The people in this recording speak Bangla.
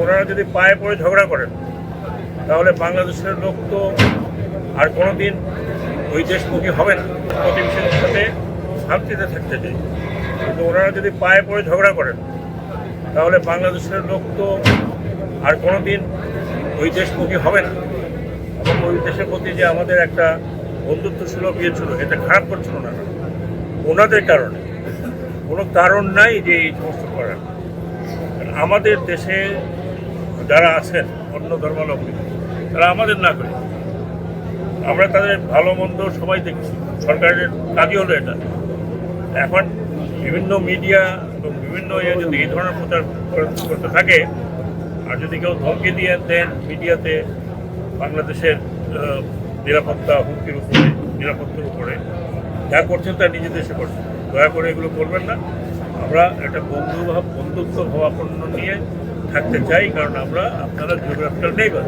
ওনারা যদি পায়ে পড়ে ঝগড়া করেন তাহলে বাংলাদেশের লোক তো আর কোনোদিন ওই দেশমুখী হবে না, প্রতিবেশীদের সাথে শান্তিতে থাকতে চাই। কিন্তু ওনারা যদি পায়ে পড়ে ঝগড়া করেন তাহলে বাংলাদেশের লোক তো আর কোনোদিন ওই দেশমুখী হবে না, এবং ওই দেশের প্রতি যে আমাদের একটা বন্ধুত্ব সুলভ ইয়ে ছিল, এটা খারাপ করছিল না ওনাদের কারণে। কোনো কারণ নাই যে এই সমস্ত করার। আমাদের দেশে যারা আছেন অন্য ধর্মাবলম্বী, তারা আমাদের না করে, আমরা তাদের ভালো মন্দ সবাই দেখছি। সরকারের কাজই হলো এটা। এখন বিভিন্ন মিডিয়া এবং বিভিন্ন যদি এই ধরনের প্রচার করতে থাকে, আর যদি কেউ ধমকি দিয়ে দেন মিডিয়াতে বাংলাদেশের নিরাপত্তা হুমকির উপরে, নিরাপত্তার উপরে, যা করছেন তা নিজের দেশে করছেন। দয়া করে এগুলো করবেন না। আমরা একটা বন্ধুত্ব ভাবাপন্ন নিয়ে থাকতে চাই, কারণ আমরা আপনারা জিওগ্রাফিক্যাল নেইবার।